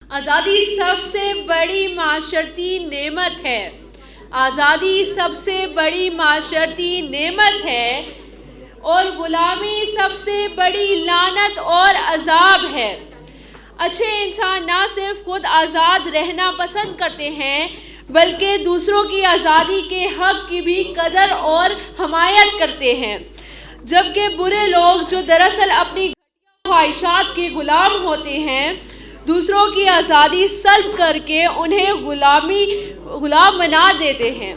آزادی سب سے بڑی معاشرتی نعمت ہے. آزادی سب سے بڑی معاشرتی نعمت ہے اور غلامی سب سے بڑی لعنت اور عذاب ہے. اچھے انسان نہ صرف خود آزاد رہنا پسند کرتے ہیں بلکہ دوسروں کی آزادی کے حق کی بھی قدر اور حمایت کرتے ہیں، جبکہ برے لوگ جو دراصل اپنی خواہشات کے غلام ہوتے ہیں دوسروں کی آزادی سلب کر کے انہیں غلام بنا دیتے ہیں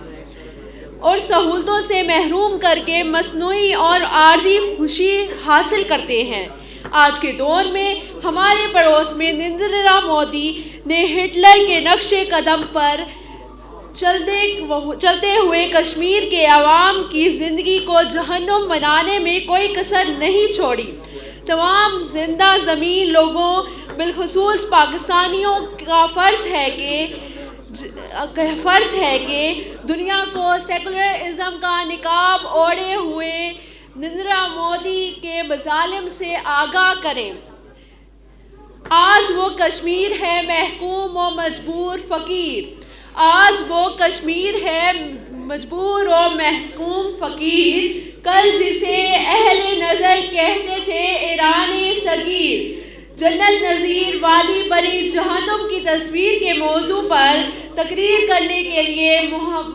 اور سہولتوں سے محروم کر کے مصنوعی اور عارضی خوشی حاصل کرتے ہیں. آج کے دور میں ہمارے پڑوس میں نریندر مودی نے ہٹلر کے نقش قدم پر چلتے ہوئے کشمیر کے عوام کی زندگی کو جہنم بنانے میں کوئی کسر نہیں چھوڑی. تمام زندہ زمین لوگوں بالخصوص پاکستانیوں کا فرض ہے کہ دنیا کو سیکولرزم کا نقاب اوڑھے ہوئے نریندر مودی کے مظالم سے آگاہ کریں. آج وہ کشمیر ہے محکوم و مجبور فقیر. آج وہ کشمیر ہے مجبور و محکوم فقیر. کل جسے اہل نظر کہتے تھے ایرانی صغیر. جنت نظیر وادی بری جہنم کی تصویر کے موضوع پر تقریر کرنے کے لیے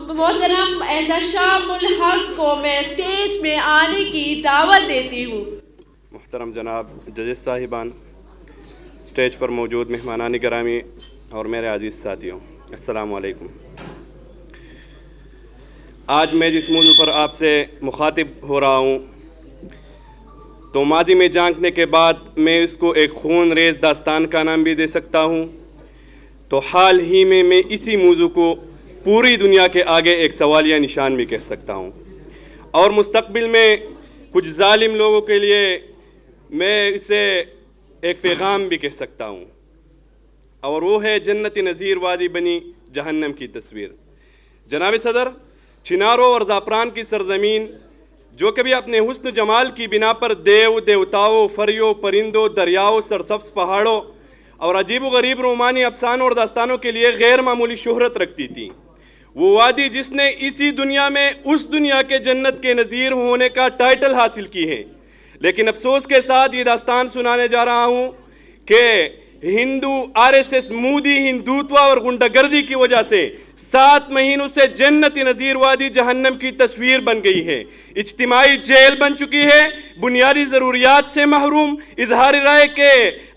محترم احتشام الحق کو میں اسٹیج میں آنے کی دعوت دیتی ہوں. محترم جناب ججز صاحبان، اسٹیج پر موجود مہمانان گرامی اور میرے عزیز ساتھیوں، السلام علیکم. آج میں جس موضوع پر آپ سے مخاطب ہو رہا ہوں تو ماضی میں جھانکنے کے بعد میں اس کو ایک خون ریز داستان کا نام بھی دے سکتا ہوں. تو حال ہی میں اسی موضوع کو پوری دنیا کے آگے ایک سوالیہ نشان بھی کہہ سکتا ہوں، اور مستقبل میں کچھ ظالم لوگوں کے لیے میں اسے ایک پیغام بھی کہہ سکتا ہوں، اور وہ ہے جنت نظیر وادی بنی جہنم کی تصویر. جناب صدر، چناروں اور زعفران کی سرزمین جو کبھی اپنے حسن جمال کی بنا پر دیوتاؤں، فریوں، پرندوں، دریاؤں، سرسبز پہاڑوں اور عجیب و غریب رومانی افسانوں اور داستانوں کے لیے غیر معمولی شہرت رکھتی تھی، وہ وادی جس نے اسی دنیا میں اس دنیا کے جنت کے نظیر ہونے کا ٹائٹل حاصل کی ہے. لیکن افسوس کے ساتھ یہ داستان سنانے جا رہا ہوں کہ ہندو RSS مودی ہندوتوا اور غنڈہ گردی کی وجہ سے 7 مہینوں سے جنت نظیر وادی جہنم کی تصویر بن گئی ہے. اجتماعی جیل بن چکی ہے، بنیادی ضروریات سے محروم، اظہار رائے کے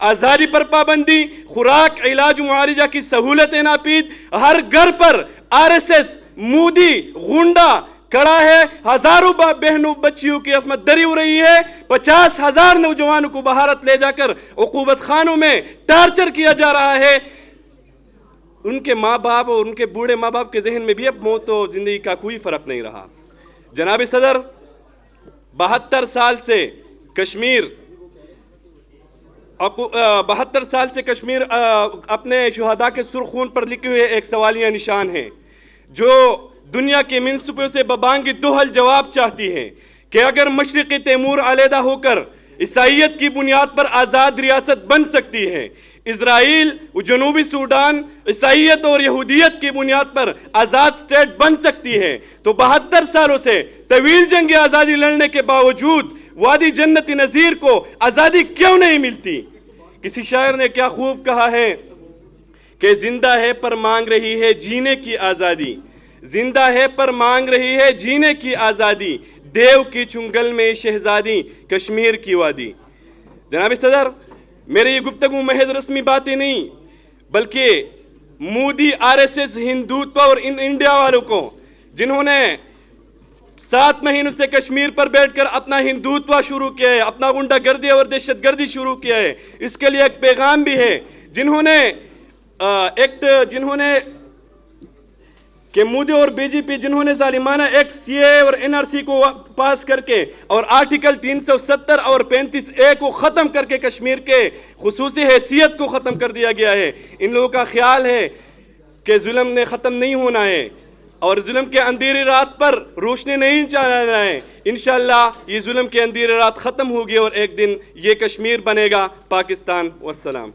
آزادی پر پابندی، خوراک، علاج و معالجہ کی سہولتیں ناپید. ہر گھر پر RSS مودی غنڈہ کھڑا ہے. ہزاروں بہنوں بچیوں کی عصمت دری ہو رہی ہے. 50,000 نوجوانوں کو بھارت لے جا کر عقوبت خانوں میں ٹارچر کیا جا رہا ہے. ان کے ماں باپ اور ان کے بوڑھے ماں باپ کے ذہن میں بھی اب موت و زندگی کا کوئی فرق نہیں رہا. جناب صدر، 72 سال سے کشمیر اپنے شہداء کے سرخون پر لکھے ہوئے ایک سوالیہ نشان ہے جو دنیا کے منصبوں سے ببانگی دوہل جواب چاہتی ہے کہ اگر مشرقی تیمور علیحدہ ہو کر عیسائیت کی بنیاد پر آزاد ریاست بن سکتی ہے، اسرائیل و جنوبی سوڈان عیسائیت اور یہودیت کی بنیاد پر آزاد سٹیٹ بن سکتی ہے، تو 72 سالوں سے طویل جنگ آزادی لڑنے کے باوجود وادی جنت نظیر کو آزادی کیوں نہیں ملتی؟ کسی شاعر نے کیا خوب کہا ہے کہ زندہ ہے پر مانگ رہی ہے جینے کی آزادی، زندہ ہے پر مانگ رہی ہے جینے کی آزادی، دیو کی چنگل میں شہزادی کشمیر کی وادی. جناب صدر، میری یہ گفتگو محض رسمی باتیں نہیں بلکہ مودی RSS ہندوتوا اور انڈیا والوں کو جنہوں نے 7 مہینوں سے کشمیر پر بیٹھ کر اپنا ہندوتوا شروع کیا ہے، اپنا غنڈہ گردی اور دہشت گردی شروع کیا ہے، اس کے لیے ایک پیغام بھی ہے. جنہوں نے کہ مودی اور BJP جنہوں نے ظالمانہ ایکٹ CAA اور NRC کو پاس کر کے اور آرٹیکل 370 اور 35A کو ختم کر کے کشمیر کے خصوصی حیثیت کو ختم کر دیا گیا ہے، ان لوگوں کا خیال ہے کہ ظلم نے ختم نہیں ہونا ہے اور ظلم کے اندھیری رات پر روشنی نہیں چلانا ہے. انشاءاللہ یہ ظلم کے اندھیری رات ختم ہوگی اور ایک دن یہ کشمیر بنے گا پاکستان. والسلام.